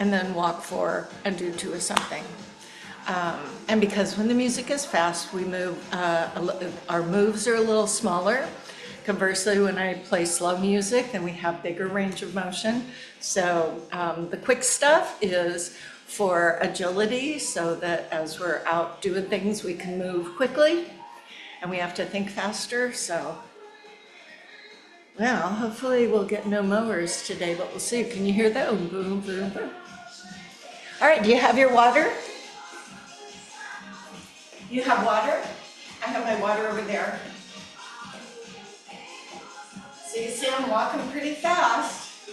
and then walk 4 and do 2 or something. And because when the music is fast, we move, our moves are a little smaller. Conversely, when I play slow music, then we have bigger range of motion. So the quick stuff is for agility, so that as we're out doing things, we can move quickly, and we have to think faster. So, well, hopefully we'll get no mowers today, but we'll see. Can you hear that? Boom, boom, boom, boom. All right, do you have your water? You have water? I have my water over there. So you see I'm walking pretty fast.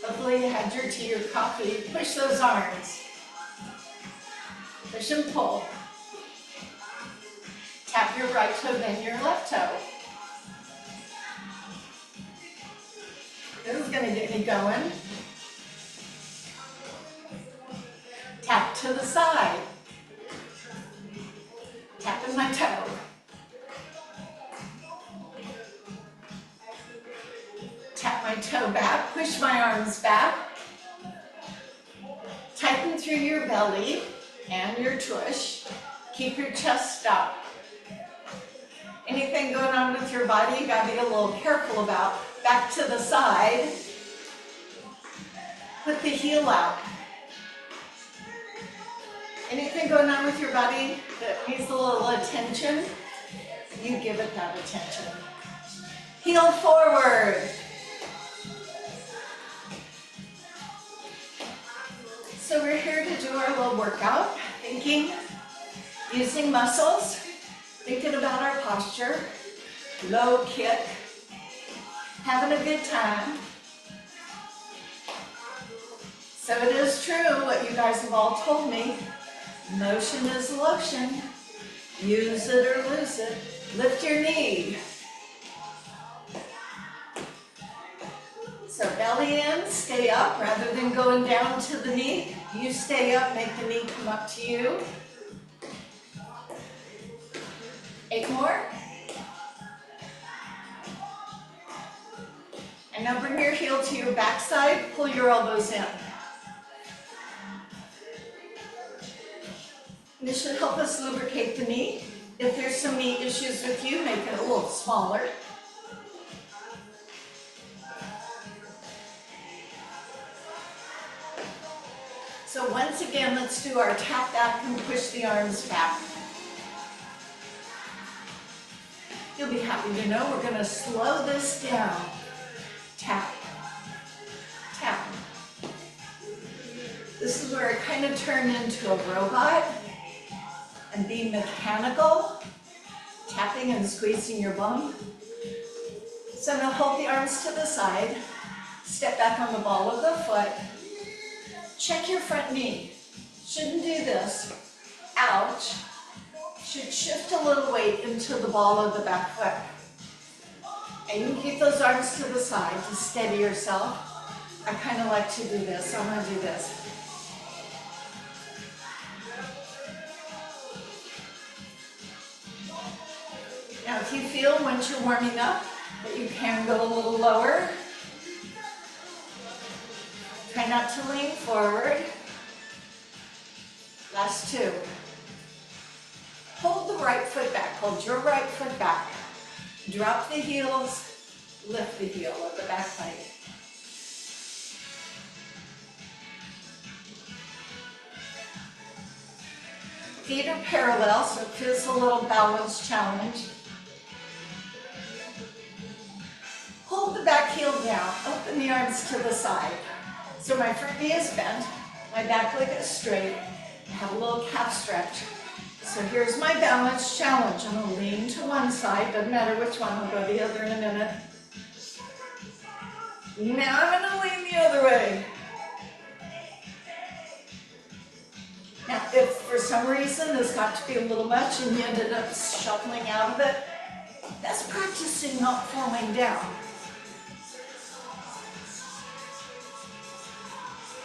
Hopefully you had your tea or coffee. Push those arms. Push and pull. Tap your right toe, then your left toe. This is going to get me going. Tap to the side. Tapping my toe. Tap my toe back, push my arms back. Tighten through your belly and your tush. Keep your chest up. Anything going on with your body, you gotta be a little careful about. Back to the side. Put the heel out. Anything going on with your body that needs a little attention, you give it that attention. Heel forward. So we're here to do our little workout, thinking, using muscles, thinking about our posture, low kick, having a good time. So it is true what you guys have all told me, motion is lotion, use it or lose it. Lift your knee. So belly in, stay up, rather than going down to the knee, you stay up, make the knee come up to you. 8 more. And now bring your heel to your backside, pull your elbows in. This should help us lubricate the knee. If there's some knee issues with you, make it a little smaller. So once again, let's do our tap back and push the arms back. You'll be happy to know we're going to slow this down. Tap, tap. This is where I kind of turn into a robot and be mechanical, tapping and squeezing your bum. So I'm going to hold the arms to the side, step back on the ball of the foot, check your front knee. Shouldn't do this. Ouch. Should shift a little weight into the ball of the back foot. And you can keep those arms to the side to steady yourself. I kind of like to do this, so I'm going to do this. Now if you feel once you're warming up that you can go a little lower, try not to lean forward. Last 2. Hold the right foot back. Hold your right foot back. Drop the heels, lift the heel of the back leg. Feet are parallel, so it feels a little balance challenge. Hold the back heel down, open the arms to the side. So my front knee is bent, my back leg is straight, I have a little calf stretch. So here's my balance challenge. I'm going to lean to one side, doesn't matter which one, I'll go the other in a minute. Now I'm going to lean the other way. Now if for some reason this got to be a little much and you ended up shuffling out of it, that's practicing not falling down.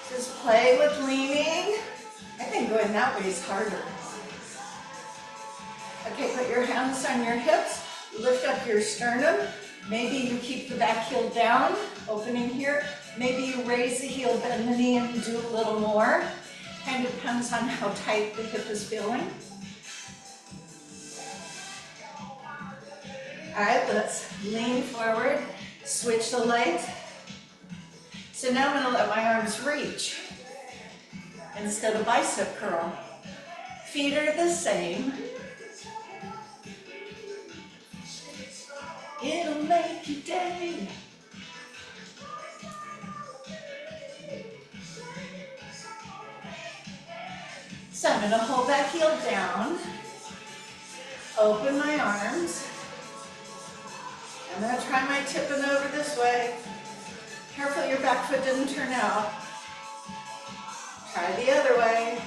Just play with leaning. I think going that way is harder. Okay, put your hands on your hips, lift up your sternum. Maybe you keep the back heel down, opening here. Maybe you raise the heel, bend the knee, and do a little more. Kind of depends on how tight the hip is feeling. All right, let's lean forward, switch the legs. So now I'm gonna let my arms reach instead of bicep curl. Feet are the same. It'll make your day. So I'm gonna hold that heel down, open my arms. I'm gonna try my tipping over this way. Careful your back foot didn't turn out. Try the other way.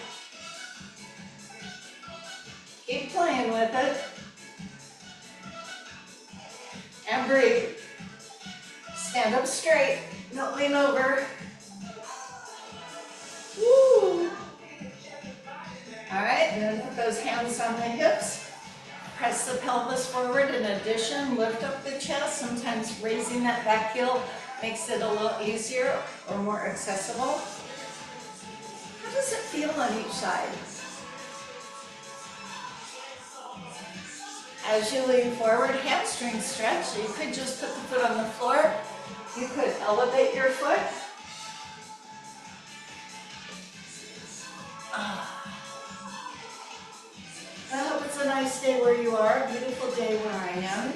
Keep playing with it. And breathe. Stand up straight, don't lean over. Woo! All right, then put those hands on the hips. Press the pelvis forward. In addition, lift up the chest. Sometimes raising that back heel makes it a little easier or more accessible. How does it feel on each side? As you lean forward, hamstring stretch. You could just put the foot on the floor. You could elevate your foot. I hope it's a nice day where you are, a beautiful day where I am.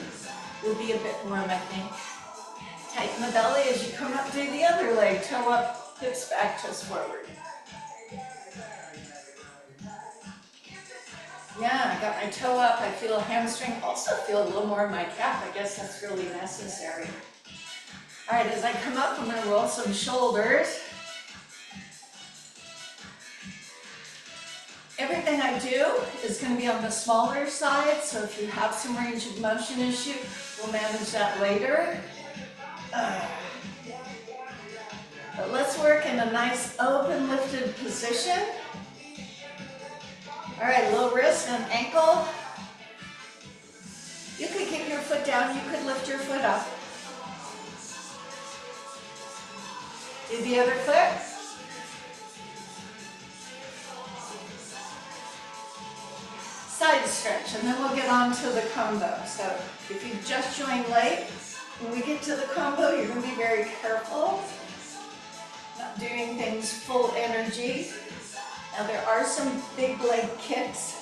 Will be a bit warm, I think. Tighten the belly as you come up, do the other leg. Toe up, hips back, chest forward. Yeah, I got my toe up. I feel a hamstring. Also feel a little more in my calf. I guess that's really necessary. All right, as I come up, I'm gonna roll some shoulders. Everything I do is going to be on the smaller side, so if you have some range of motion issue, we'll manage that later. But let's work in a nice open lifted position. All right, low wrist and ankle. You could keep your foot down, you could lift your foot up. Do the other foot. Side stretch, and then we'll get on to the combo. So if you just joined late, when we get to the combo, you're going to be very careful, not doing things full energy. Now there are some big leg kicks.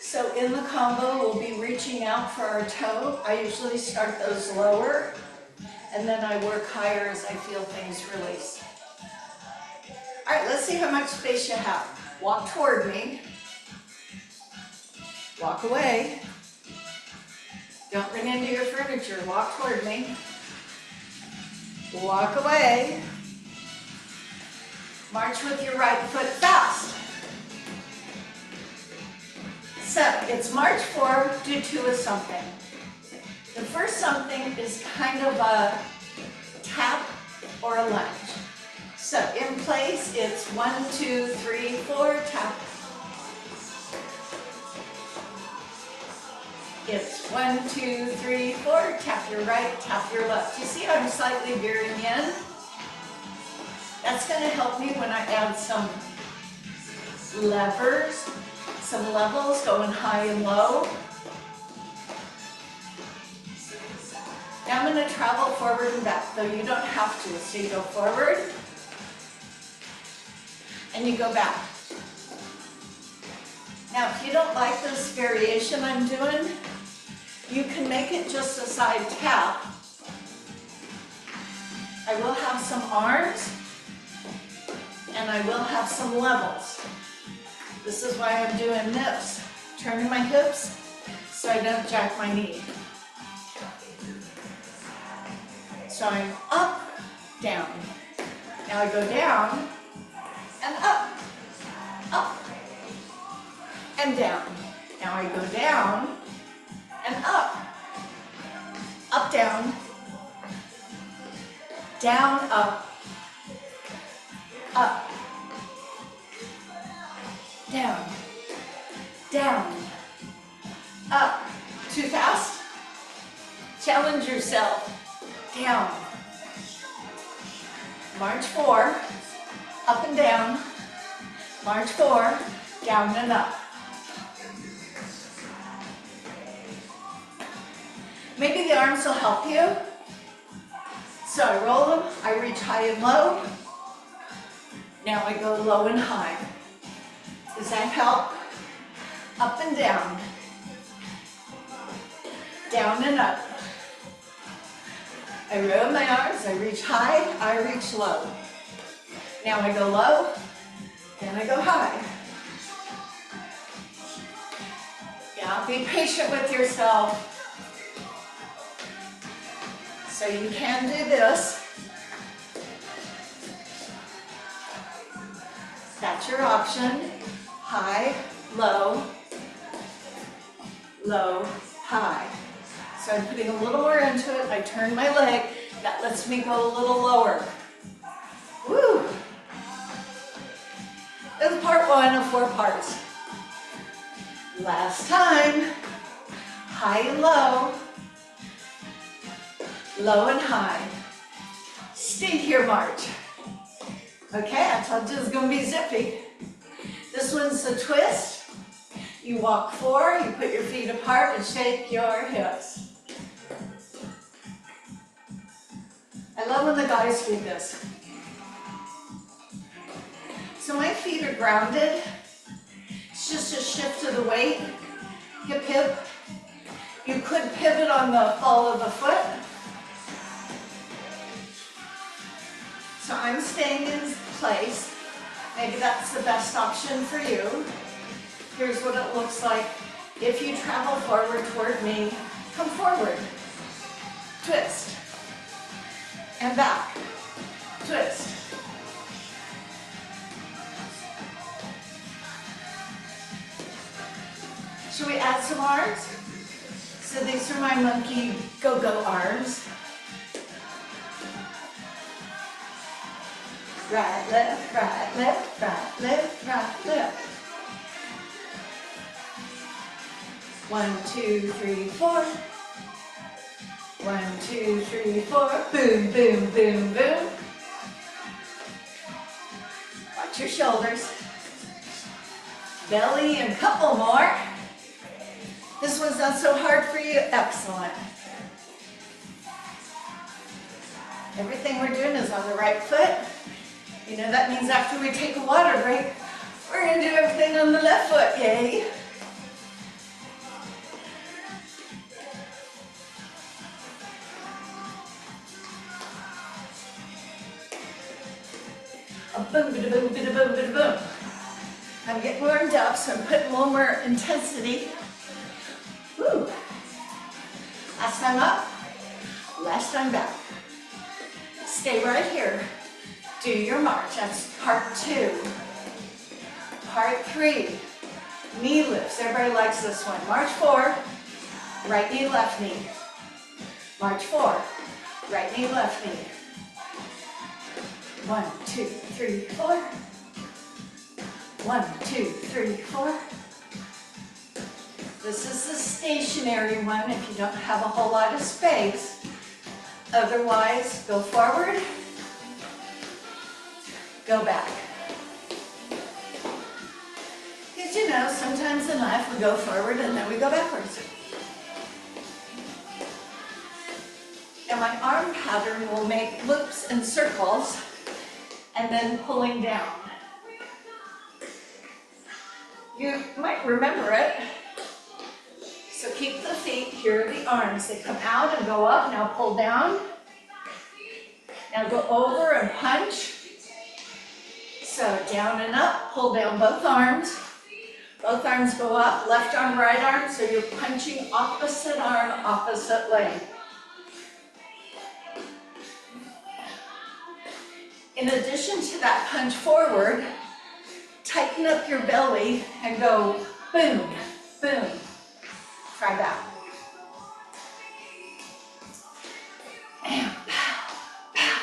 So in the combo, we'll be reaching out for our toe. I usually start those lower, and then I work higher as I feel things release. All right, let's see how much space you have. Walk toward me. Walk away. Don't run into your furniture. Walk toward me. Walk away. March with your right foot fast. So it's march 4, do 2 of something. The first something is kind of a tap or a lunge. So in place, it's 1, 2, 3, 4, tap. It's 1, 2, 3, 4, tap your right, tap your left. You see I'm slightly veering in? That's going to help me when I add some levers, some levels going high and low. Now I'm going to travel forward and back, though you don't have to. So you go forward and you go back. Now if you don't like this variation I'm doing, you can make it just a side tap. I will have some arms, and I will have some levels. This is why I'm doing this. Turning my hips so I don't jack my knee. So I'm up, down. Now I go down, and up, and down. Now I go down, and up, down, up, down, up. Too fast? Challenge yourself. Down, March 4, up and down. March 4, down and up. Maybe the arms will help you. So I roll them, I reach high and low. Now I go low and high. Does that help? Up and down. Down and up. I roll my arms, I reach high, I reach low. Now I go low, then I go high. Yeah, be patient with yourself. So you can do this. That's your option. High, low, low, high. So I'm putting a little more into it. I turn my leg. That lets me go a little lower. Woo! That's part 1 of 4 parts. Last time. High and low. Low and high. Stay here, March. Okay, I told you it was going to be zippy. This one's a twist. You walk 4, you put your feet apart and shake your hips. I love when the guys do this. So my feet are grounded. It's just a shift of the weight. Hip, hip. You could pivot on the ball of the foot. So I'm staying in place. Maybe that's the best option for you. Here's what it looks like. If you travel forward toward me, come forward. Twist. And back. Twist. Should we add some arms? So these are my monkey go-go arms. Right, left, right, left, right, left, right, left. 1, 2, 3, 4. 1, 2, 3, 4. Boom, boom, boom, boom. Watch your shoulders. Belly and a couple more. This one's not so hard for you. Excellent. Everything we're doing is on the right foot. You know, that means after we take a water break, we're going to do everything on the left foot. Yay. Boom, bada boom, bada boom, bada boom. I'm getting warmed up, so I'm putting a little more intensity. Woo. Last time up, last time back. Stay right here. Do your march. That's part 2. Part 3, knee lifts. Everybody likes this one. March 4, right knee, left knee. March 4, right knee, left knee. 1, 2, 3, 4. 1, 2, 3, 4. This is the stationary one if you don't have a whole lot of space. Otherwise, go forward, go back. Because you know, sometimes in life we go forward and then we go backwards. And my arm pattern will make loops and circles and then pulling down. You might remember it. So keep the feet, here are the arms. They come out and go up, now pull down. Now go over and punch. So down and up, pull down both arms. Both arms go up, left arm, right arm, so you're punching opposite arm, opposite leg. In addition to that punch forward, tighten up your belly and go boom, boom. Try that. And pow, pow.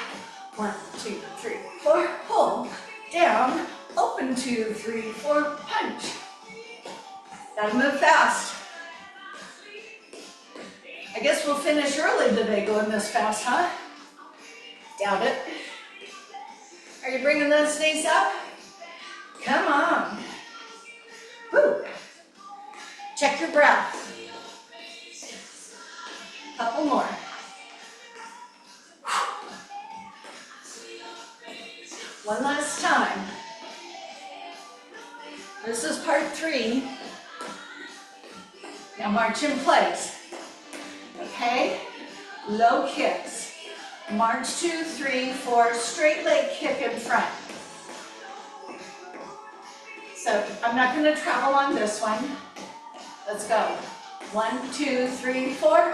1, 2, 3, 4. Pull, down, open 2, 3, 4, punch. Gotta move fast. I guess we'll finish early today going this fast, huh? Doubt it. Are you bringing those knees up? Come on. Woo. Check your breath. Couple more. One last time. This is part 3. Now march in place. Okay? Low kicks. March 2, 3, 4, straight leg kick in front. So I'm not going to travel on this one. Let's go. 1, 2, 3, 4.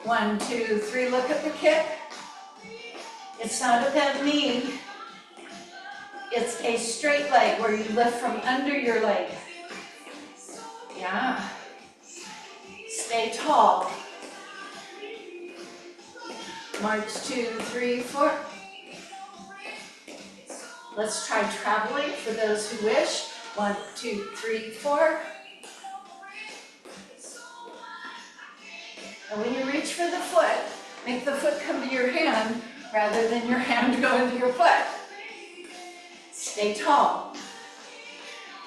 1, 2, 3, look at the kick. It's not a bad knee. It's a straight leg where you lift from under your leg. Yeah. Stay tall. March 2, 3, 4. Let's try traveling for those who wish. 1, 2, 3, 4. And when you reach for the foot, make the foot come to your hand rather than your hand go into your foot. Stay tall.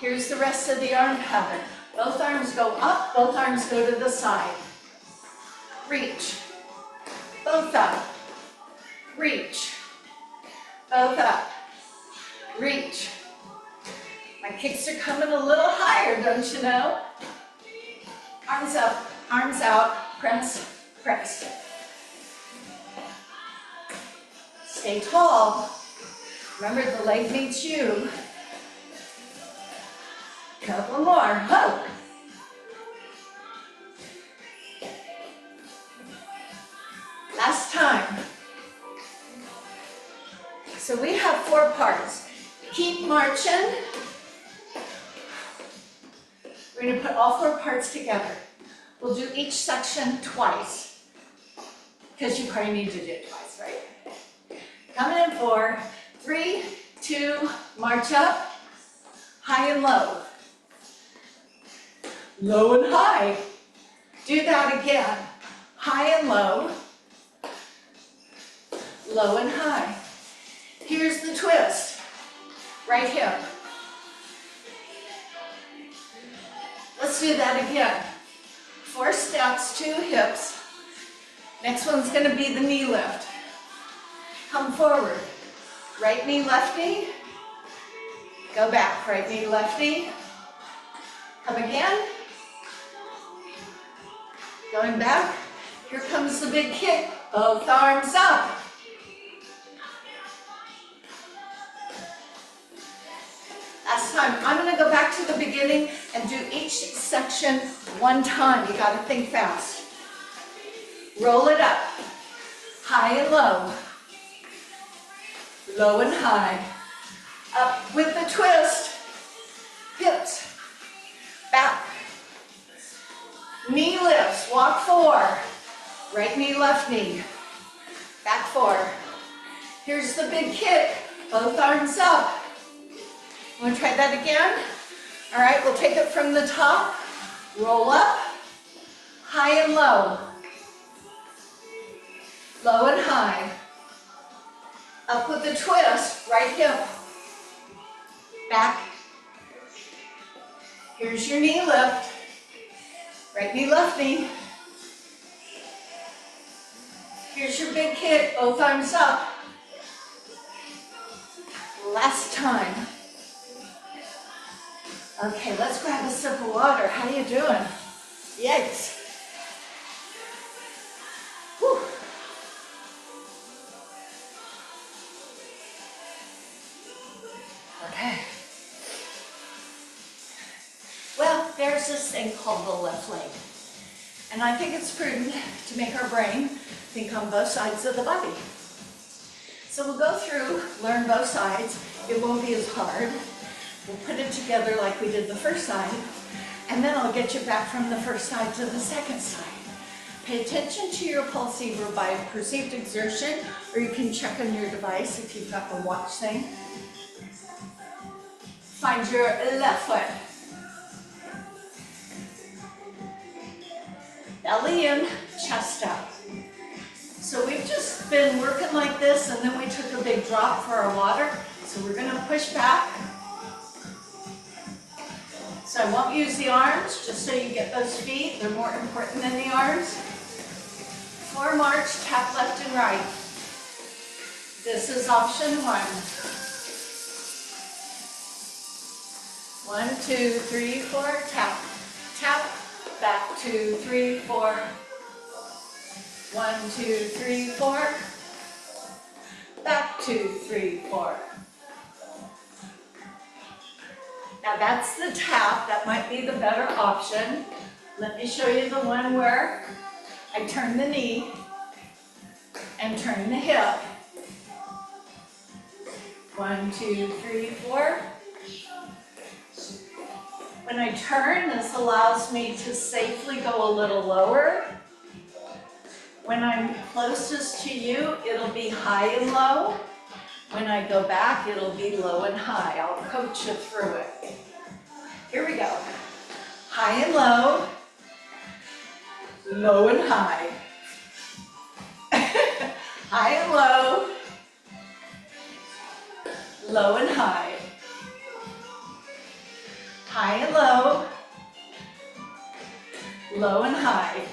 Here's the rest of the arm pattern. Both arms go up, both arms go to the side. Reach. Both up. Reach. Both up. Reach. My kicks are coming a little higher, don't you know? Arms up, arms out, press, press. Stay tall. Remember, the leg meets you. Couple more. Ho! Last time. So we have 4 parts. Keep marching. We're going to put all 4 parts together. We'll do each section twice, because you probably need to do it twice, right? Coming in 4, 3, 2, march up, high and low. Low and high. Do that again. High and low. Low and high. Here's the twist. Right hip. Let's do that again. 4 steps, 2 hips. Next one's going to be the knee lift. Come forward. Right knee, left knee. Go back. Right knee, left knee. Come again. Going back. Here comes the big kick. Both arms up. Last time. I'm going to go back to the beginning and do each section 1 time. You got to think fast. Roll it up. High and low. Low and high. Up with the twist. Hips. Back. Knee lifts. Walk 4. Right knee, left knee. Back 4. Here's the big kick. Both arms up. Want to try that again? All right, we'll take it from the top. Roll up. High and low. Low and high. Up with the twist. Right hip. Back. Here's your knee lift. Right knee, left knee. Here's your big kick. Both arms up. Last time. Okay, let's grab a sip of water. How you doing? Yikes. Whew. Okay. Well, there's this thing called the left leg. And I think it's prudent to make our brain think on both sides of the body. So we'll go through, learn both sides. It won't be as hard. We'll put it together like we did the first side, and then I'll get you back from the first side to the second side. Pay attention to your pulse either by perceived exertion, or you can check on your device if you've got the watch thing. Find your left foot. Belly in, chest up. So we've just been working like this, and then we took a big drop for our water. So we're gonna push back. So I won't use the arms, just so you get those feet. They're more important than the arms. For march, tap left and right. This is option 1. 1, 2, 3, 4, tap, tap, back 2, 3, 4. 1, 2, 3, 4. Back 2, 3, 4. Now that's the tap, that might be the better option. Let me show you the one where I turn the knee and turn the hip. 1, 2, 3, 4. When I turn, this allows me to safely go a little lower. When I'm closest to you, it'll be high and low. When I go back, it'll be low and high. I'll coach you through it. Here we go. High and low, low and high. High and low, low and high. High and low, low and high.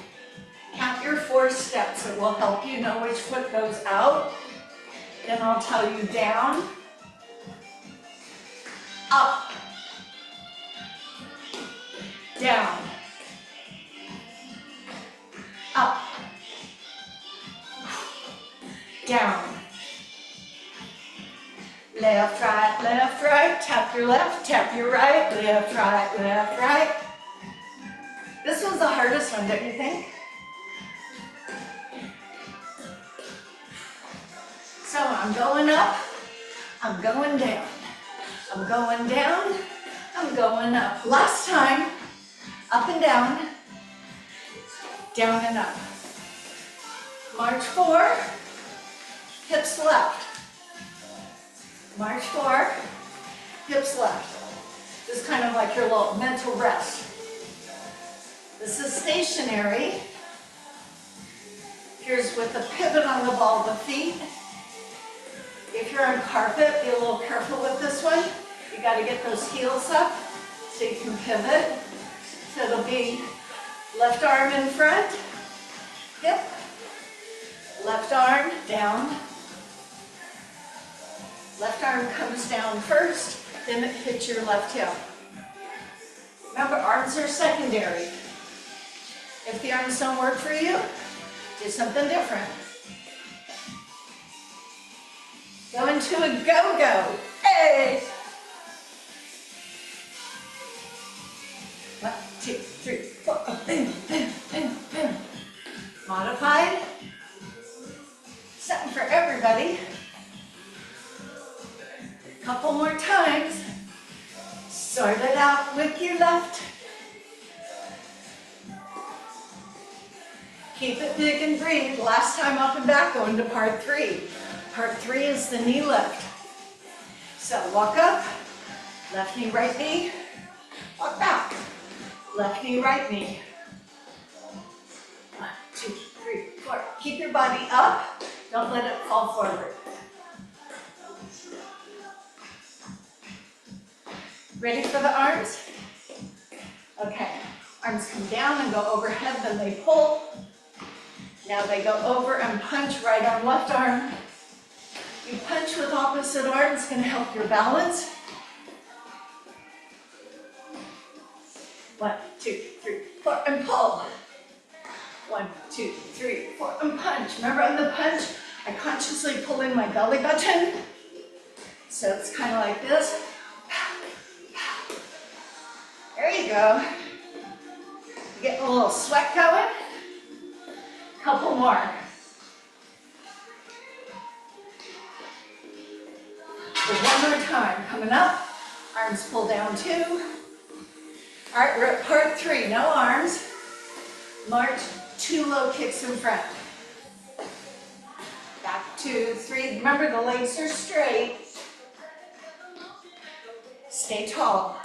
Count your 4 steps. It will help you know which foot goes out. Then I'll tell you down, up, down, up, down. Left, right, tap your left, tap your right, left, right. This was the hardest one, don't you think? So I'm going up, I'm going down, I'm going down, I'm going up. Last time, up and down and up. March 4, hips left. March 4, hips left. This is kind of like your little mental rest. This is stationary. Here's with a pivot on the ball of the feet. If you're on carpet, be a little careful with this one. You got to get those heels up so you can pivot. So it'll be left arm in front, hip, left arm down. Left arm comes down first, then it hits your left hip. Remember, arms are secondary. If the arms don't work for you, do something different. Go into a go-go. Hey! 1, 2, 3, 4. Boom, boom, boom, boom. Modified. Something for everybody. Couple more times. Start it out with your left. Keep it big and breathe. Last time up and back, going to part 3. Part 3 is the knee lift. So walk up, left knee, right knee. Walk back, left knee, right knee. 1, 2, 3, 4. Keep your body up. Don't let it fall forward. Ready for the arms? Okay, arms come down and go overhead, then they pull. Now they go over and punch, right arm, left arm. You punch with opposite arm, it's going to help your balance. 1, 2, 3, 4, and pull. 1, 2, 3, 4, and punch. Remember on the punch, I consciously pull in my belly button. So it's kind of like this. There you go. Getting a little sweat going. Couple more. One more time. Coming up. Arms pull down 2. All right, we're at part 3. No arms. March 2 low kicks in front. Back 2, 3. Remember, the legs are straight. Stay tall.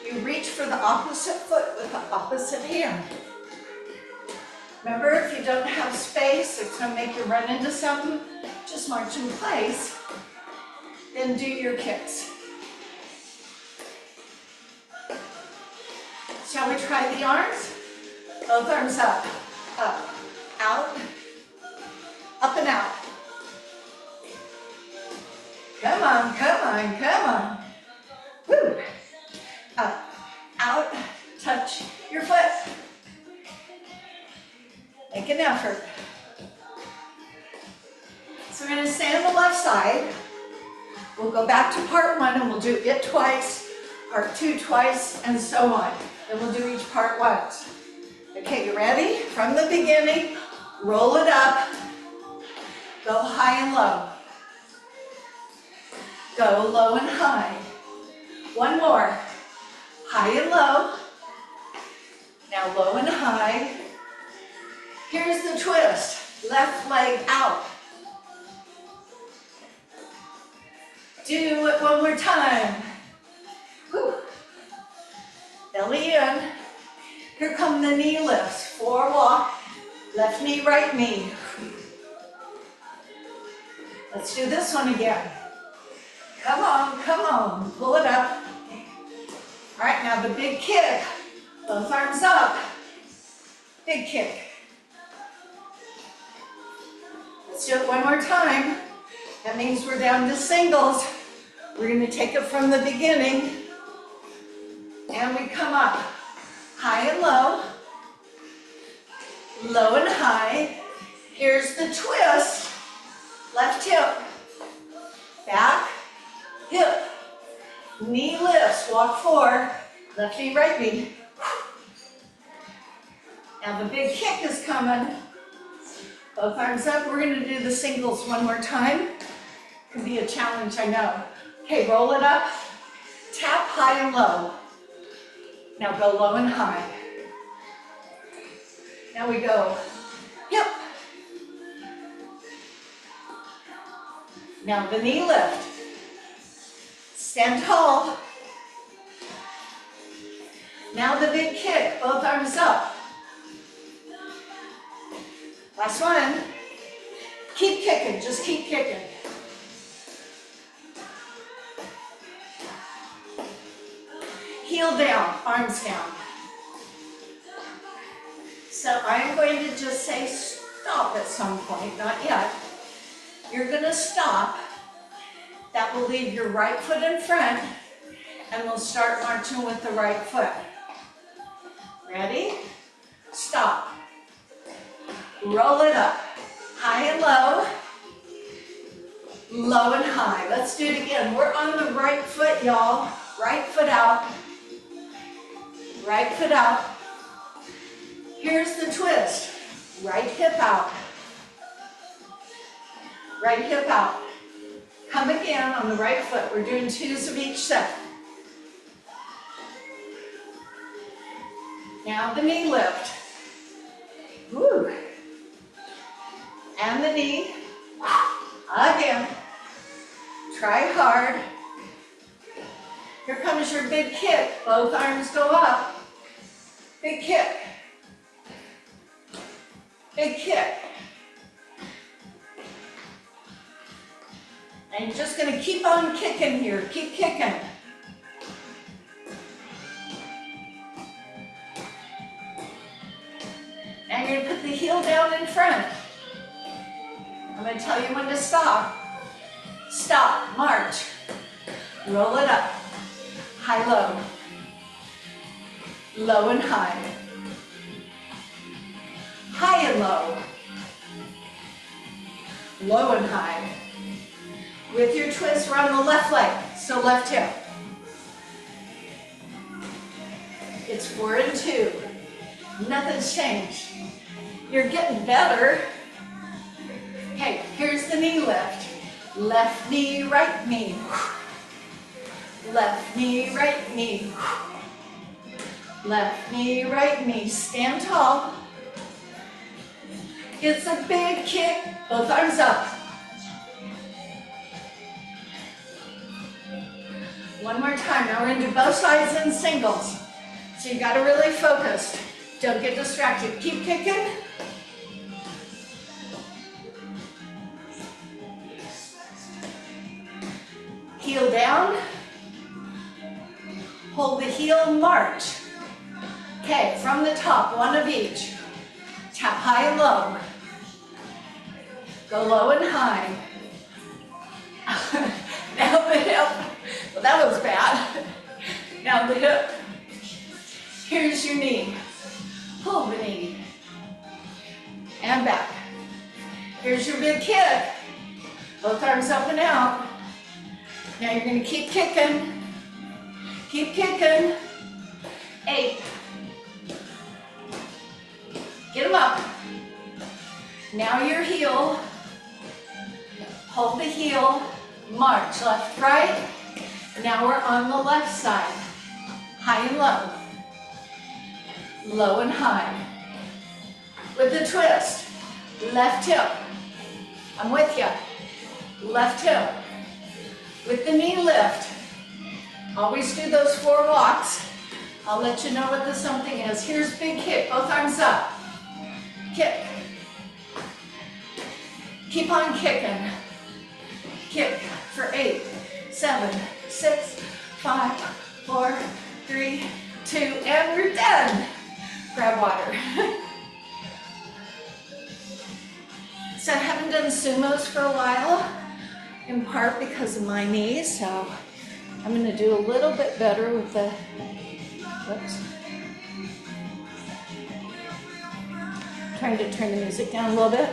You reach for the opposite foot with the opposite hand. Remember, if you don't have space, it's gonna make you run into something, just march in place, then do your kicks. Shall we try the arms? Both arms up, out, up and out. Come on, come on, come on. Woo. Up, out, touch your foot. Make an effort. So we're going to stay on the left side. We'll go back to part one and we'll do it twice, part two twice, and so on. Then we'll do each part once. Okay, you ready? From the beginning, roll it up, go high and low. Go low and high. One more. High and low. Now low and high. Here's the twist. Left leg out. Do it one more time. Whew. Belly in. Here come the knee lifts. Forward walk. Left knee, right knee. Let's do this one again. Come on, come on. Pull it up. All right, now the big kick. Both arms up. Big kick. Let's do it one more time. That means we're down to singles. We're going to take it from the beginning. And we come up. High and low. Low and high. Here's the twist. Left hip. Back. Hip. Knee lifts. Walk forward. Left knee, right knee. Now the big kick is coming. Both arms up. We're going to do the singles one more time. Could be a challenge, I know. Okay, roll it up. Tap high and low. Now go low and high. Now we go hip. Now the knee lift. Stand tall. Now the big kick, both arms up. Last one. Keep kicking, just keep kicking. Heel down, arms down. So I'm going to just say stop at some point, not yet. You're going to stop. That will leave your right foot in front, and we'll start marching with the right foot. Ready? Stop. Roll it up. High and low. Low and high. Let's do it again. We're on the right foot, y'all. Right foot out. Right foot out. Here's the twist. Right hip out. Right hip out. Come again on the right foot. We're doing twos of each set. Now the knee lift. Woo. And the knee. Again. Try hard. Here comes your big kick. Both arms go up. Big kick. Big kick. And you're just going to keep on kicking here. Keep kicking. And you're going to put the heel down in front. I'm going to tell you when to stop. Stop. March. Roll it up. High, low. Low and high. High and low. Low and high. With your twist, we're on the left leg, so left hip. It's 4 and 2. Nothing's changed. You're getting better. Okay, here's the knee lift. Left knee, right knee. Left knee, right knee. Left knee, right knee. Stand tall. It's a big kick. Both arms up. One more time. Now we're going to do both sides in singles. So you got to really focus. Don't get distracted. Keep kicking. heel down. Hold the heel, march. Okay, from the top, one of each. Tap high and low. Go low and high. Now the hip. Well, that was bad. Now the hip. Here's your knee. Pull the knee. And back. Here's your big kick. Both arms up and out. Now you're going to keep kicking. Keep kicking. 8. Get them up. Now your heel. Hold the heel. March. Left, right. Now we're on the left side. High and low. Low and high. With the twist. Left hip. I'm with you. Left hip. With the knee lift. Always do those 4 walks. I'll let you know what the something is. Here's big kick. Both arms up. Kick. Keep on kicking. Kick for 8, 7, 6, 5, 4, 3, 2, and we're done. Grab water. So I haven't done sumos for a while, in part because of my knees, so I'm going to do a little bit better with the, whoops. Trying to turn the music down a little bit.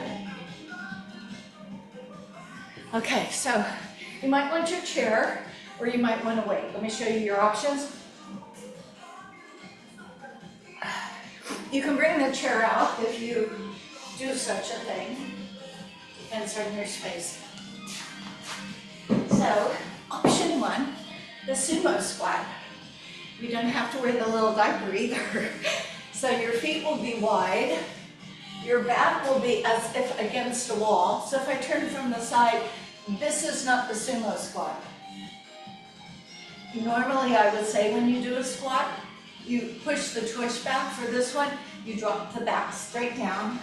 Okay, so you might want your chair, or you might want to wait. Let me show you your options. You can bring the chair out if you do such a thing. Depends on your space. So, option 1, the sumo squat. You don't have to wear the little diaper either. So your feet will be wide. Your back will be as if against a wall. So if I turn from the side, this is not the sumo squat. Normally I would say when you do a squat, you push the twist back. For this one, you drop the back straight down.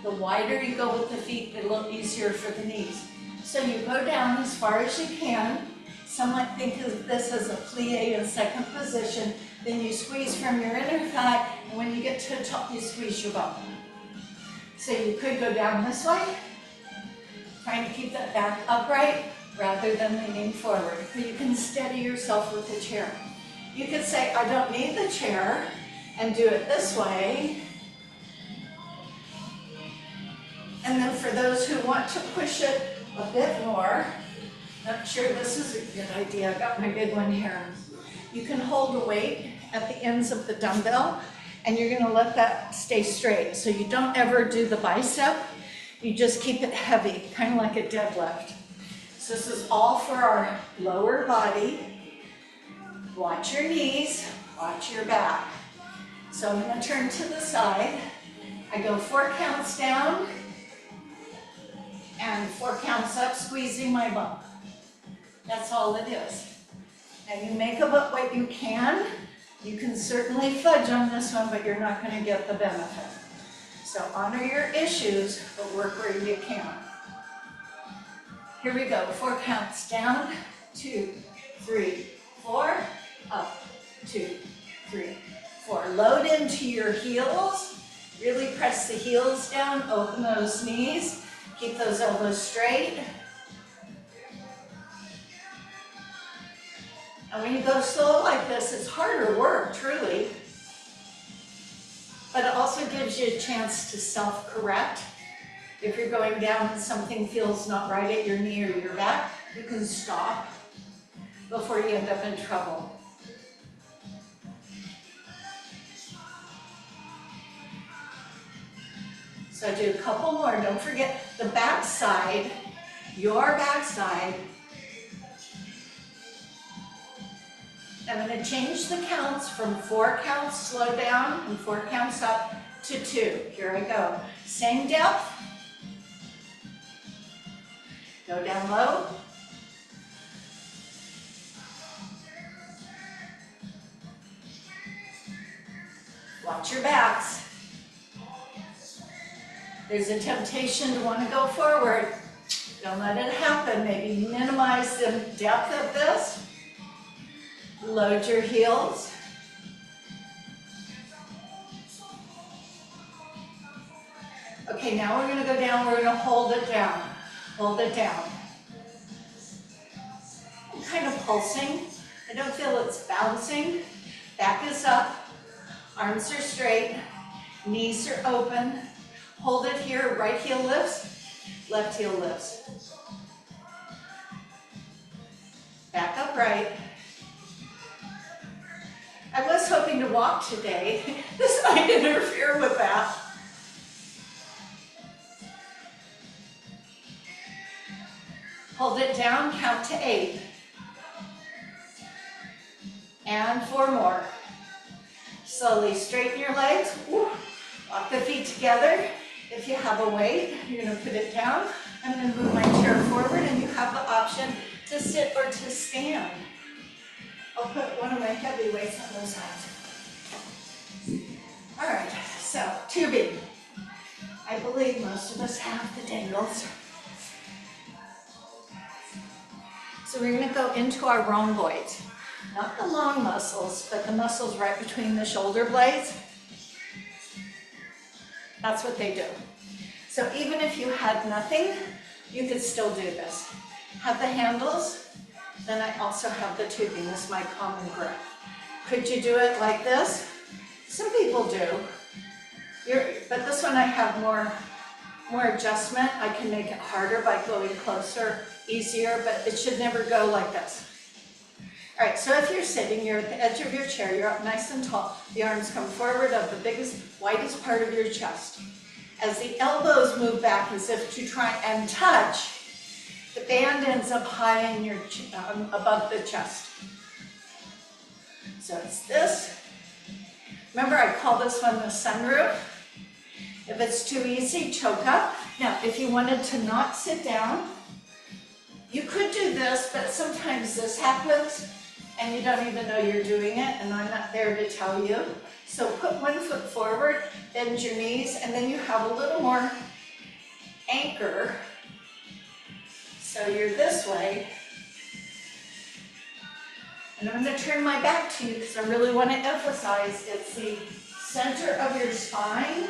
The wider you go with the feet, a little easier for the knees. So you go down as far as you can. Some might think of this as a plie in second position. Then you squeeze from your inner thigh, and when you get to the top, you squeeze your bum. So you could go down this way, trying to keep that back upright rather than leaning forward. But you can steady yourself with the chair. You could say, I don't need the chair, and do it this way. And then for those who want to push it a bit more, not sure this is a good idea. I got my big one here. You can hold the weight at the ends of the dumbbell, and you're going to let that stay straight. So you don't ever do the bicep. You just keep it heavy, kind of like a deadlift. So this is all for our lower body. Watch your knees, watch your back. So I'm going to turn to the side. I go 4 counts down and 4 counts up, squeezing my bum. That's all it is. And you make of it what you can. You can certainly fudge on this one, but you're not going to get the benefit. So honor your issues, but work where you can. Here we go. 4 counts down. 2, 3, 4. Up. 2, 3, 4. Load into your heels. Really press the heels down. Open those knees. Keep those elbows straight. And when you go slow like this, it's harder work, truly. But it also gives you a chance to self-correct. If you're going down and something feels not right at your knee or your back, you can stop before you end up in trouble. So do a couple more. Don't forget the back side, your back side. I'm going to change the counts from 4 counts, slow down, and 4 counts up to 2. Here I go. Same depth. Go down low. Watch your backs. There's a temptation to want to go forward. Don't let it happen. Maybe minimize the depth of this. Load your heels. Okay, now we're gonna go down. We're gonna hold it down. Hold it down. I'm kind of pulsing. I don't feel it's bouncing. Back is up. Arms are straight. Knees are open. Hold it here. Right heel lifts. Left heel lifts. Back upright. I was hoping to walk today. This might interfere with that. Hold it down, count to 8. And 4 more. Slowly straighten your legs. Walk the feet together. If you have a weight, you're going to put it down. I'm going to move my chair forward and you have the option to sit or to stand. I'll put one of my heavy weights on those sides. All right, so tubing. I believe most of us have the dangles. So we're going to go into our rhomboids. Not the long muscles, but the muscles right between the shoulder blades. That's what they do. So even if you had nothing, you could still do this. Have the handles, then I also have the tubing. This is my common grip. Could you do it like this? Some people do. But this one I have more adjustment. I can make it harder by going closer, easier, but it should never go like this. All right, so if you're sitting, you're at the edge of your chair, you're up nice and tall, the arms come forward of the biggest, widest part of your chest. As the elbows move back as if to try and touch, the band ends up high in your above the chest. So it's this. Remember, I call this one the sunroof. If it's too easy, choke up. Now, if you wanted to not sit down, you could do this, but sometimes this happens and you don't even know you're doing it, and I'm not there to tell you. So put one foot forward, bend your knees, and then you have a little more anchor. So you're this way. And I'm going to turn my back to you because I really want to emphasize it's the center of your spine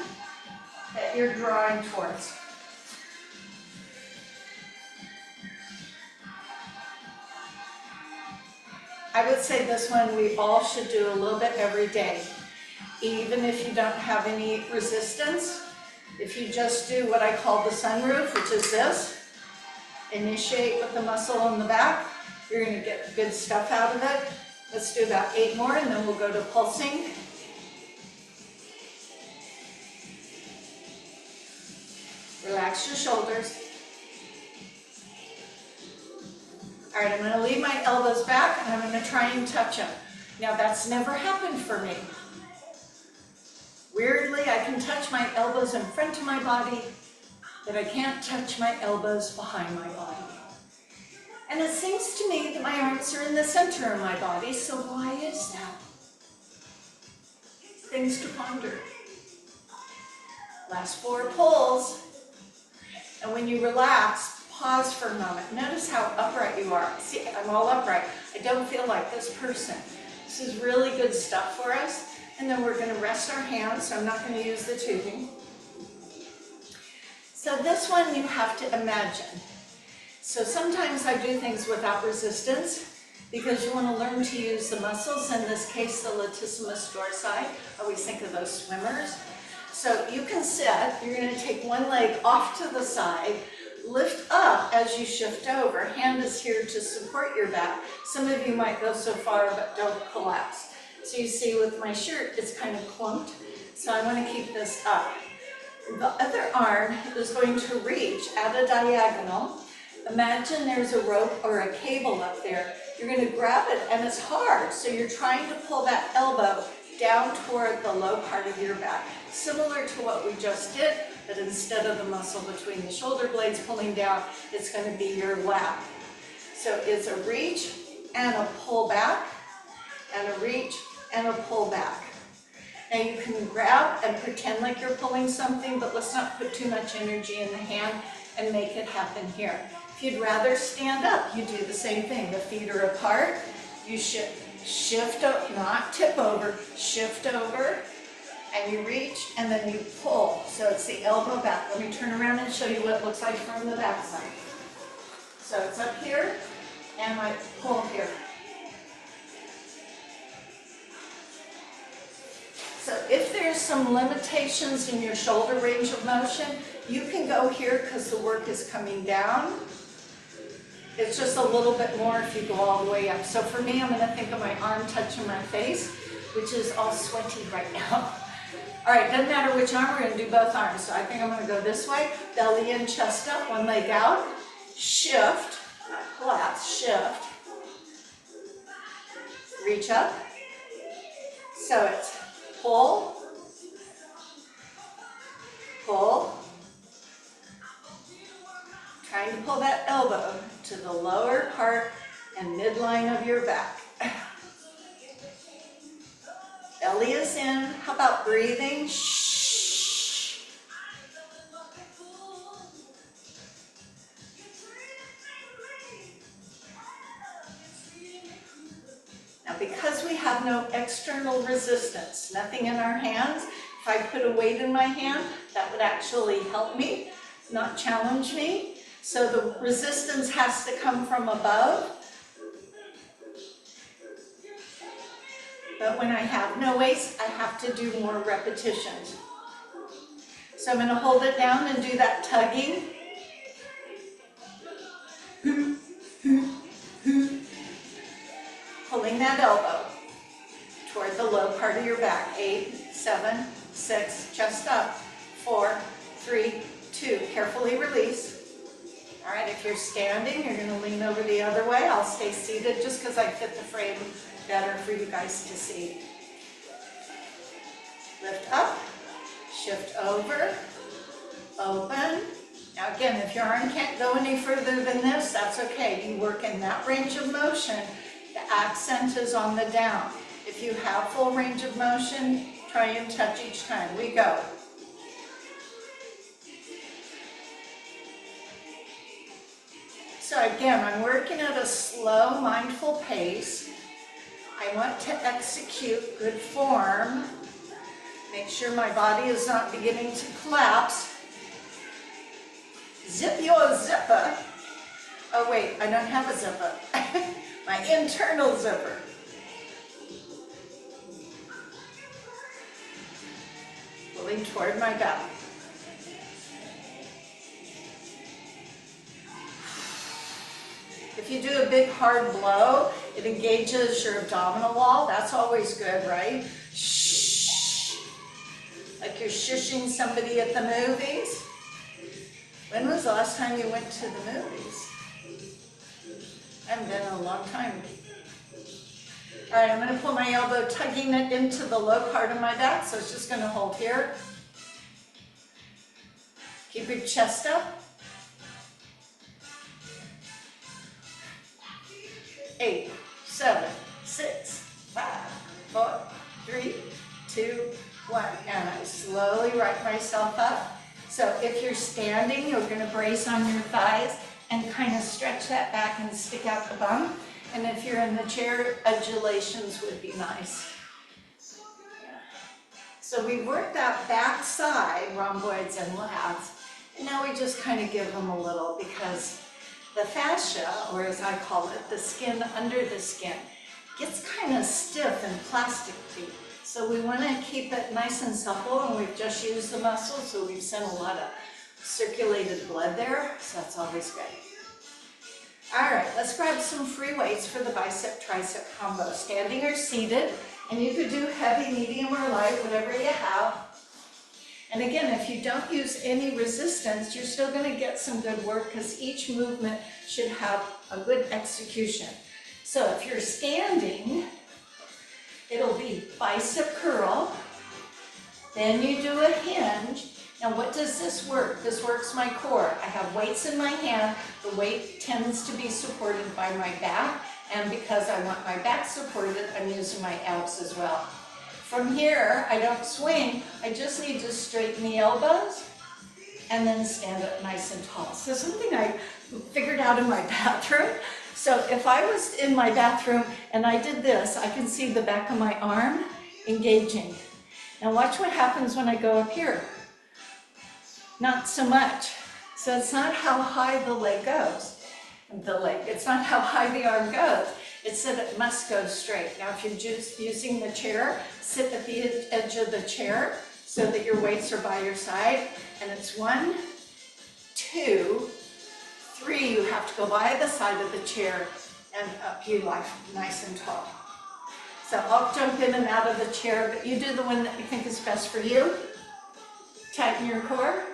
that you're drawing towards. I would say this one we all should do a little bit every day. Even if you don't have any resistance, if you just do what I call the sunroof, which is this, initiate with the muscle in the back, you're going to get good stuff out of it. Let's do about 8 more and then we'll go to pulsing. Relax your shoulders. All right, I'm going to leave my elbows back and I'm going to try and touch them. Now that's never happened for me. Weirdly, I can touch my elbows in front of my body, but I can't touch my elbows behind my body. And it seems to me that my arms are in the center of my body, so why is that? Things to ponder. Last 4 pulls. And when you relax, pause for a moment. Notice how upright you are. See, I'm all upright. I don't feel like this person. This is really good stuff for us. And then we're going to rest our hands, so I'm not going to use the tubing. So this one you have to imagine. So sometimes I do things without resistance because you want to learn to use the muscles, in this case the latissimus dorsi. I always think of those swimmers. So you can sit, you're going to take one leg off to the side, lift up as you shift over. Hand is here to support your back. Some of you might go so far but don't collapse. So you see with my shirt, it's kind of clumped. So I want to keep this up. The other arm is going to reach at a diagonal. Imagine there's a rope or a cable up there. You're going to grab it and it's hard. So you're trying to pull that elbow down toward the low part of your back. Similar to what we just did, but instead of the muscle between the shoulder blades pulling down, it's going to be your lap. So it's a reach and a pull back, and a reach and a pull back. Now you can grab and pretend like you're pulling something, but let's not put too much energy in the hand and make it happen here. If you'd rather stand up, you do the same thing. The feet are apart. You shift up, not tip over, shift over, and you reach, and then you pull. So it's the elbow back. Let me turn around and show you what it looks like from the back side. So it's up here, and I pull here. So if there's some limitations in your shoulder range of motion, you can go here because the work is coming down. It's just a little bit more if you go all the way up. So for me, I'm going to think of my arm touching my face, which is all sweaty right now. All right, doesn't matter which arm, we're going to do both arms. So I think I'm going to go this way, belly in, chest up, one leg out, shift, not collapse, shift, reach up. So it's pull, pull, trying to pull that elbow to the lower part and midline of your back. Belly is in. How about breathing? Shh. Now, because we have no external resistance, nothing in our hands, if I put a weight in my hand, that would actually help me, not challenge me. So the resistance has to come from above. But when I have no weights, I have to do more repetitions. So I'm going to hold it down and do that tugging. Pulling that elbow toward the low part of your back. 8, 7, 6, chest up. 4, 3, 2. Carefully release. All right, if you're standing, you're going to lean over the other way. I'll stay seated just because I fit the frame better for you guys to see. Lift up, shift over, open. Now again, if your arm can't go any further than this, that's okay. You work in that range of motion. The accent is on the down. If you have full range of motion, try and touch each time. We go. So again, I'm working at a slow, mindful pace. I want to execute good form. Make sure my body is not beginning to collapse. Zip your zipper. Oh wait, I don't have a zipper. My internal zipper. Pulling toward my back. If you do a big hard blow, it engages your abdominal wall. That's always good, right? Shh. Like you're shushing somebody at the movies. When was the last time you went to the movies? I haven't been in a long time. All right, I'm going to pull my elbow, tugging it into the low part of my back, so it's just going to hold here. Keep your chest up. 8, 7, 6, 5, 4, 3, 2, 1. And I slowly right myself up. So if you're standing, you're going to brace on your thighs and kind of stretch that back and stick out the bum. And if you're in the chair, undulations would be nice. So we worked that back side, rhomboids and lats, and now we just kind of give them a little because the fascia, or as I call it, the skin under the skin, gets kind of stiff and plasticky. So we want to keep it nice and supple, and we've just used the muscle, so we've sent a lot of circulated blood there, so that's always good. All right, let's grab some free weights for the bicep-tricep combo, standing or seated, and you could do heavy, medium, or light, whatever you have. And again, if you don't use any resistance, you're still going to get some good work because each movement should have a good execution. So if you're standing, it'll be bicep curl, then you do a hinge. Now what does this work? This works my core. I have weights in my hand. The weight tends to be supported by my back, and because I want my back supported, I'm using my abs as well. From here, I don't swing, I just need to straighten the elbows and then stand up nice and tall. So something I figured out in my bathroom. So if I was in my bathroom and I did this, I can see the back of my arm engaging. Now watch what happens when I go up here. Not so much. So it's not how high the leg goes. It's not how high the arm goes. It's that it must go straight. Now if you're just using the chair, sit at the edge of the chair so that your weights are by your side. And it's 1, 2, 3. You have to go by the side of the chair and up you lie nice and tall. So I'll jump in and out of the chair, but you do the one that you think is best for you. Tighten your core.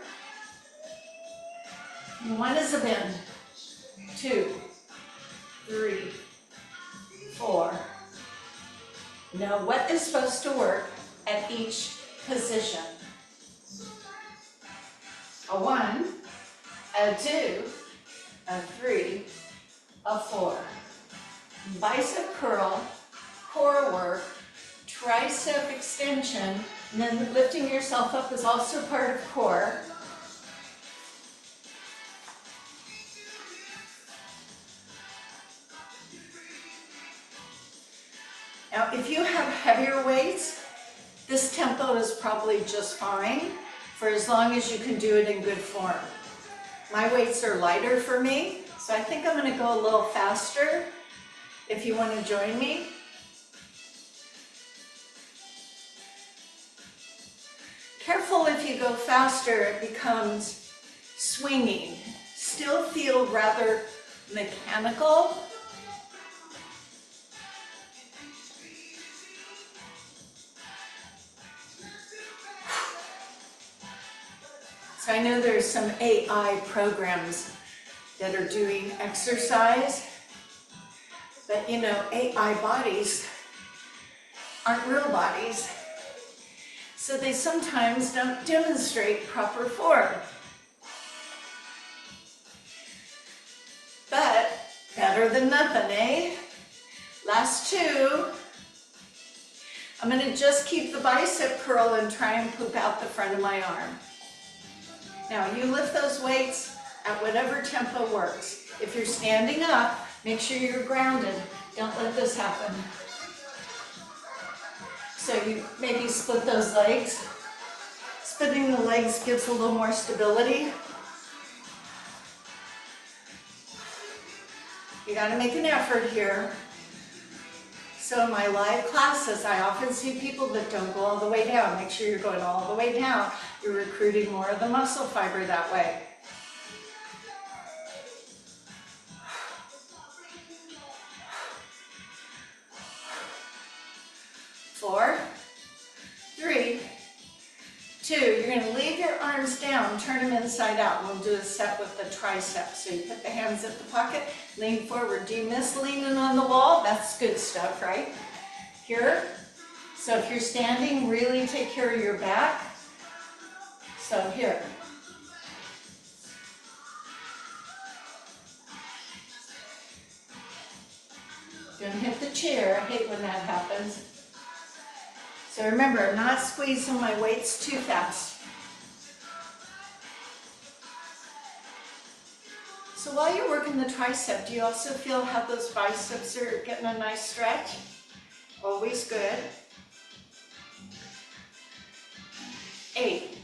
1 is a bend. 2, 3, 4. Now what is supposed to work at each position? A 1, a 2, a 3, a 4. Bicep curl, core work, tricep extension, and then lifting yourself up is also part of core. Now, if you have heavier weights, this tempo is probably just fine for as long as you can do it in good form. My weights are lighter for me, so I think I'm going to go a little faster if you want to join me. Careful if you go faster, it becomes swinging. Still feel rather mechanical. So I know there's some AI programs that are doing exercise, but you know, AI bodies aren't real bodies, so they sometimes don't demonstrate proper form. But better than nothing, eh? Last 2. I'm going to just keep the bicep curl and try and poop out the front of my arm. Now you lift those weights at whatever tempo works. If you're standing up, make sure you're grounded. Don't let this happen. So you maybe split those legs. Splitting the legs gives a little more stability. You got to make an effort here. So in my live classes, I often see people that don't go all the way down. Make sure you're going all the way down. You're recruiting more of the muscle fiber that way. 4, 3, 2. You're going to leave your arms down, turn them inside out. We'll do a set with the triceps. So you put the hands at the pocket, lean forward. Do you miss leaning on the wall? That's good stuff, right? Here. So if you're standing, really take care of your back. So here. Don't hit the chair. I hate when that happens. So remember, I'm not squeezing my weights too fast. So while you're working the tricep, do you also feel how those biceps are getting a nice stretch? Always good. 8,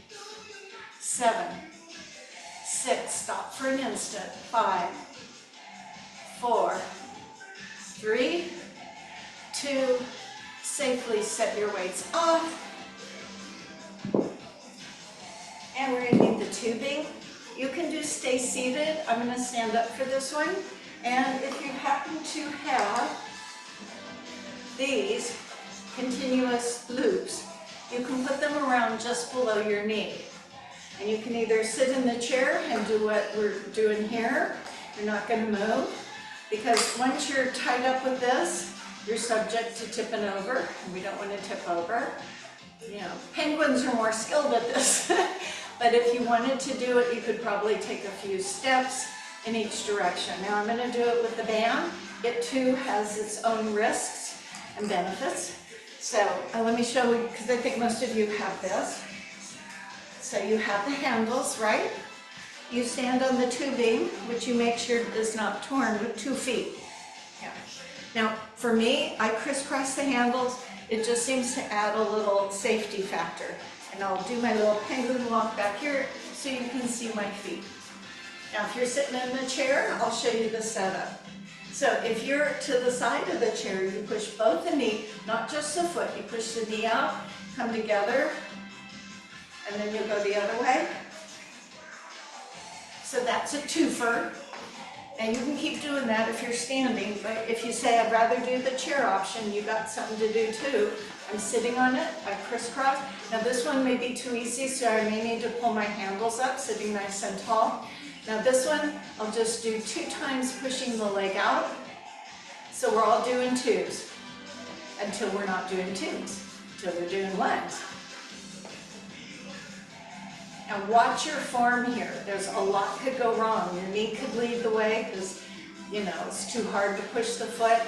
7, 6, stop for an instant. 5, 4, 3, 2, safely set your weights off. And we're going to need the tubing. You can do stay seated. I'm going to stand up for this one. And if you happen to have these continuous loops, you can put them around just below your knee. And you can either sit in the chair and do what we're doing here. You're not going to move, because once you're tied up with this, you're subject to tipping over, and we don't want to tip over. You know, penguins are more skilled at this. But if you wanted to do it, you could probably take a few steps in each direction. Now I'm going to do it with the band. It too has its own risks and benefits. So let me show you, because I think most of you have this. So you have the handles, right? You stand on the tubing, which you make sure is not torn, with 2 feet. Yeah. Now, for me, I crisscross the handles. It just seems to add a little safety factor. And I'll do my little penguin walk back here so you can see my feet. Now, if you're sitting in the chair, I'll show you the setup. So if you're to the side of the chair, you push both the knee, not just the foot. You push the knee out, come together, and then you'll go the other way. So that's a twofer. And you can keep doing that if you're standing, but if you say, I'd rather do the chair option, you got something to do too. I'm sitting on it, I crisscross. Now this one may be too easy, so I may need to pull my handles up, sitting nice and tall. Now this one, I'll just do 2 times pushing the leg out. So we're all doing 2s until we're not doing 2s, until we're doing 1s. And watch your form here. There's a lot could go wrong. Your knee could lead the way because, you know, it's too hard to push the foot,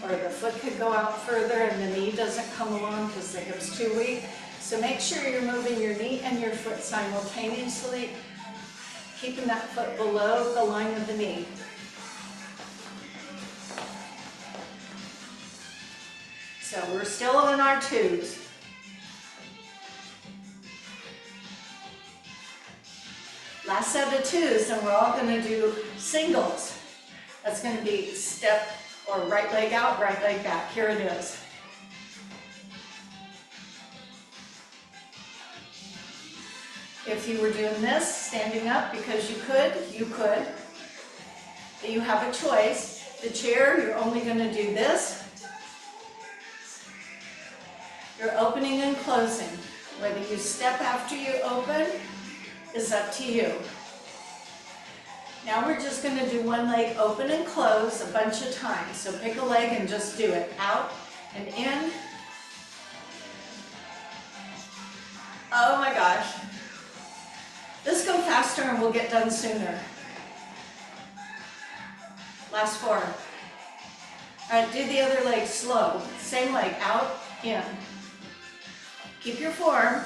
or the foot could go out further and the knee doesn't come along because the hip's too weak. So make sure you're moving your knee and your foot simultaneously, keeping that foot below the line of the knee. So we're still on our 2s. Last set of 2s, and we're all going to do singles. That's going to be step or right leg out, right leg back. Here it is. If you were doing this, standing up because you could, you could. But you have a choice. The chair, you're only going to do this. You're opening and closing. Whether you step after you open is up to you. Now we're just going to do one leg open and close a bunch of times. So pick a leg and just do it. Out and in. Oh my gosh. Let's go faster and we'll get done sooner. Last 4. All right, do the other leg slow. Same leg, out, in. Keep your form.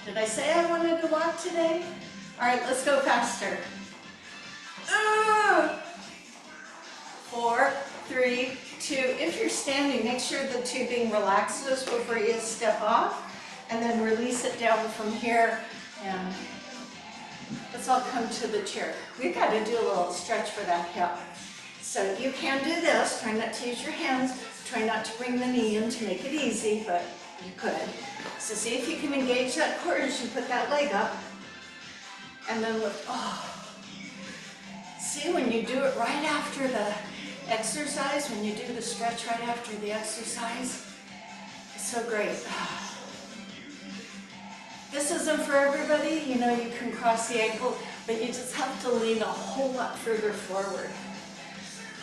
Did I say I wanted to walk today? All right, let's go faster. 4, 3, 2. If you're standing, make sure the tubing relaxes before you step off, and then release it down from here, and let's all come to the chair. We've got to do a little stretch for that hip. So you can do this. Try not to use your hands. Try not to bring the knee in to make it easy, but you could. So see if you can engage that core as you put that leg up, and then lift. Oh. See, when you do it right after the exercise, when you do the stretch right after the exercise, it's so great. This isn't for everybody. You know, you can cross the ankle, but you just have to lean a whole lot further forward.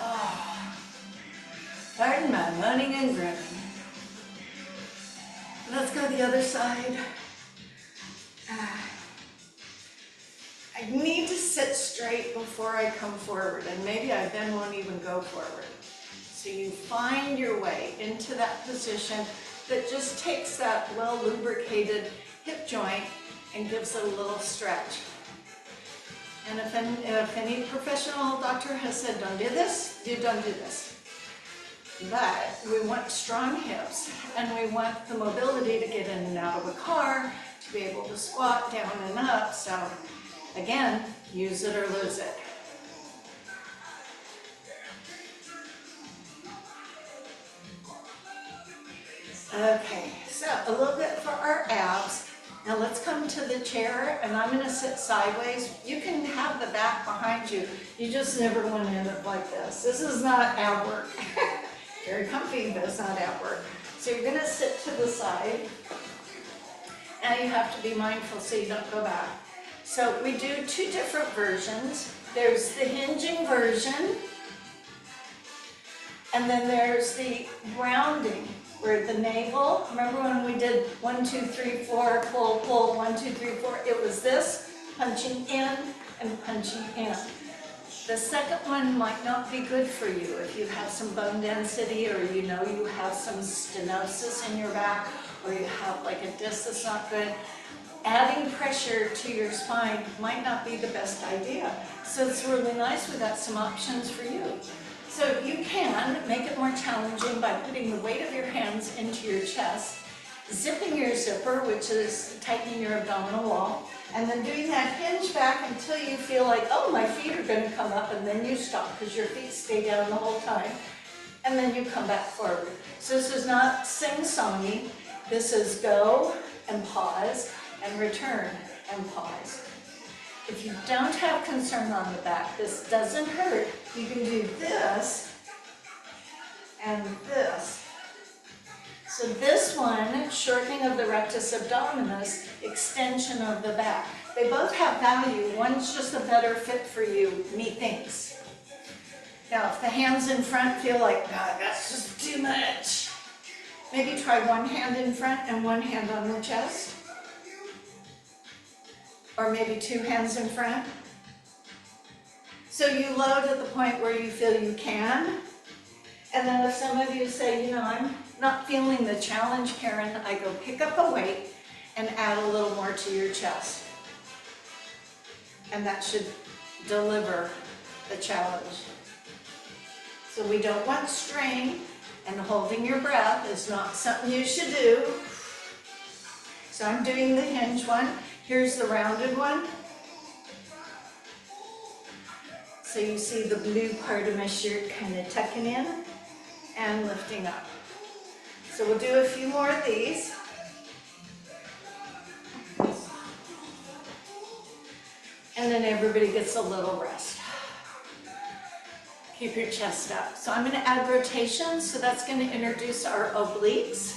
Oh. Pardon my moaning and groaning. Let's go the other side. I need to sit straight before I come forward, and maybe I then won't even go forward. So you find your way into that position that just takes that well-lubricated hip joint and gives it a little stretch. And if any professional doctor has said, don't do this, you don't do this. But we want strong hips, and we want the mobility to get in and out of a car, to be able to squat down and up. So again, use it or lose it. Okay, so a little bit for our abs. Now let's come to the chair, and I'm going to sit sideways. You can have the back behind you. You just never want to end up like this. This is not ab work. Very comfy, but it's not ab work. So you're going to sit to the side. Now you have to be mindful so you don't go back. So we do 2 different versions. There's the hinging version, and then there's the rounding, where the navel, remember when we did 1, 2, 3, 4, pull, pull, 1, 2, 3, 4, it was this, punching in and punching in. The second one might not be good for you if you have some bone density, or you know you have some stenosis in your back, or you have like a disc that's not good, adding pressure to your spine might not be the best idea. So it's really nice, we've got some options for you. So you can make it more challenging by putting the weight of your hands into your chest, zipping your zipper, which is tightening your abdominal wall, and then doing that hinge back until you feel like, oh, my feet are going to come up, and then you stop because your feet stay down the whole time, and then you come back forward. So this is not sing-songy. This is go and pause and return and pause. If you don't have concern on the back, this doesn't hurt. You can do this and this. So this one, shortening of the rectus abdominis, extension of the back. They both have value. One's just a better fit for you, methinks. Now, if the hands in front feel like, God, that's just too much, maybe try one hand in front and one hand on the chest. Or maybe two hands in front. So you load at the point where you feel you can. And then if some of you say, you know, I'm not feeling the challenge, Karen, I go pick up a weight and add a little more to your chest. And that should deliver the challenge. So we don't want strain, and holding your breath is not something you should do. So I'm doing the hinge one. Here's the rounded one. So you see the blue part of my shirt kind of tucking in and lifting up. So we'll do a few more of these. And then everybody gets a little rest. Keep your chest up. So I'm going to add rotation, so that's going to introduce our obliques.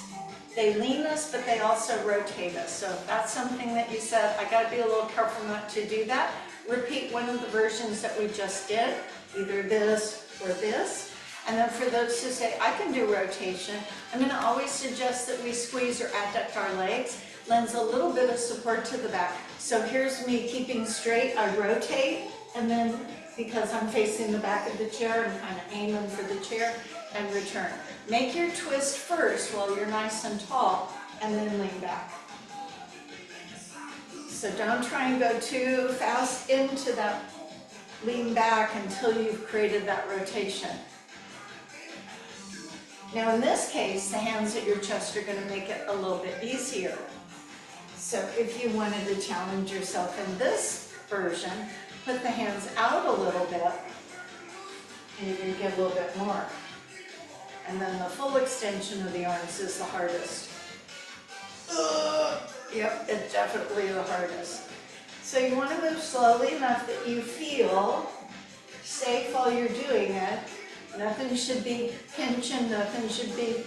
They lean us, but they also rotate us. So if that's something that you said, I got to be a little careful not to do that, repeat one of the versions that we just did, either this or this. And then for those who say, I can do rotation, I'm going to always suggest that we squeeze or adduct our legs, lends a little bit of support to the back. So here's me keeping straight, I rotate, and then because I'm facing the back of the chair, I'm kind of aiming for the chair, and return. Make your twist first while you're nice and tall, and then lean back. So don't try and go too fast into that lean back until you've created that rotation. Now in this case, the hands at your chest are going to make it a little bit easier. So if you wanted to challenge yourself in this version, put the hands out a little bit, and you're going to get a little bit more. And then the full extension of the arms is the hardest. Yep, it's definitely the hardest. So you want to move slowly enough that you feel safe while you're doing it. Nothing should be pinching, nothing should be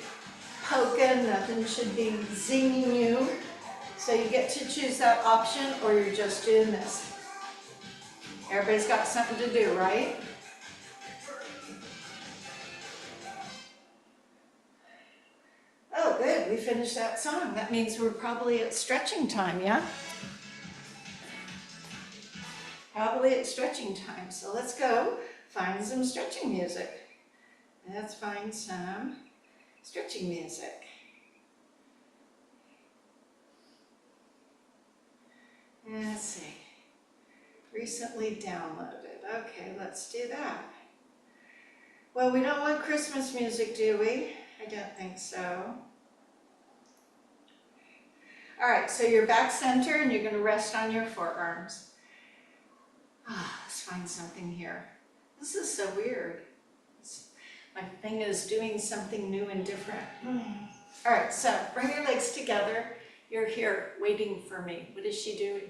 poking, nothing should be zinging you. So you get to choose that option, or you're just doing this. Everybody's got something to do, right? Oh, good, we finished that song. That means we're probably at stretching time, yeah? Probably at stretching time. So let's go find some stretching music. Let's find some stretching music. Let's see. Recently downloaded. Okay, let's do that. Well, we don't want Christmas music, do we? I don't think so. All right, so you're back center and you're going to rest on your forearms. Let's find something here. This is so weird. My thing is doing something new and different. All right, so bring your legs together. You're here waiting for me. What is she doing?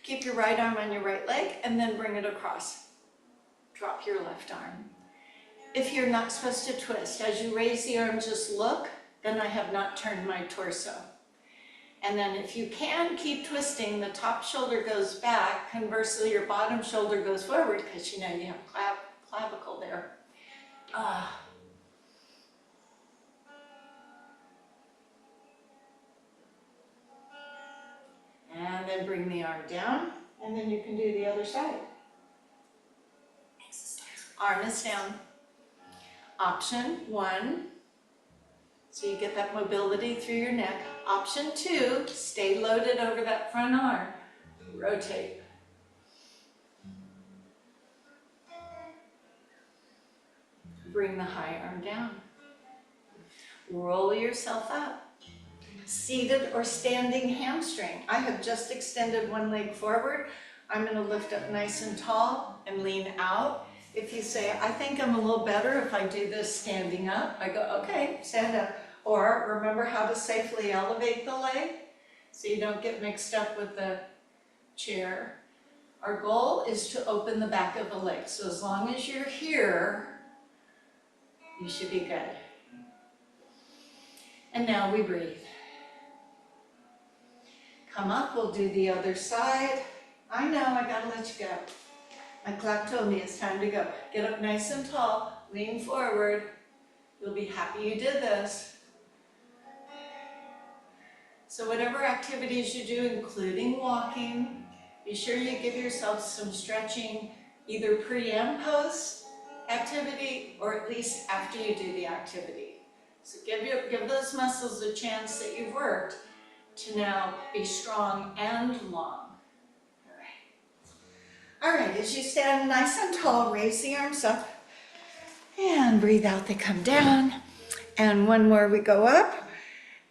Keep your right arm on your right leg and then bring it across. Drop your left arm. If you're not supposed to twist, as you raise the arm, just look, then I have not turned my torso. And then if you can, keep twisting, the top shoulder goes back, conversely your bottom shoulder goes forward, because you know you have clavicle there. And then bring the arm down, and then you can do the other side. Arm is down. Option 1, So you get that mobility through your neck. Option 2, stay loaded over that front arm. Rotate. Bring the high arm down. Roll yourself up. Seated or standing hamstring. I have just extended one leg forward. I'm going to lift up nice and tall and lean out. If you say, I think I'm a little better if I do this standing up, I go, okay, stand up. Or remember how to safely elevate the leg so you don't get mixed up with the chair. Our goal is to open the back of the leg. So as long as you're here, you should be good. And now we breathe. Come up, we'll do the other side. I know, I gotta let you go. My clock told me it's time to go. Get up nice and tall, lean forward. You'll be happy you did this. So whatever activities you do, including walking, be sure you give yourself some stretching, either pre and post activity, or at least after you do the activity. So give those muscles a chance that you've worked to now be strong and long. All right, as you stand nice and tall, raise the arms up and breathe out, they come down. And one more, we go up.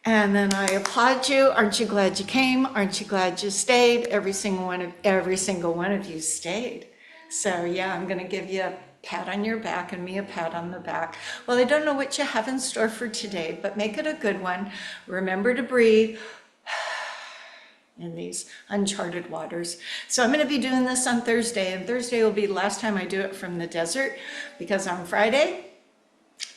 And then I applaud you. Aren't you glad you came? Aren't you glad you stayed? Every single one of you stayed. So yeah, I'm gonna give you a pat on your back and me a pat on the back. Well, I don't know what you have in store for today, but make it a good one. Remember to breathe in these uncharted waters. So I'm going to be doing this on Thursday, and Thursday will be the last time I do it from the desert, because on Friday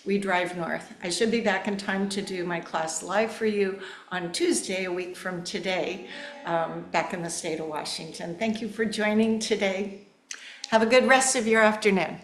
we drive north. I should be back in time to do my class live for you on Tuesday, a week from today, back in the state of Washington. Thank you for joining today. Have a good rest of your afternoon.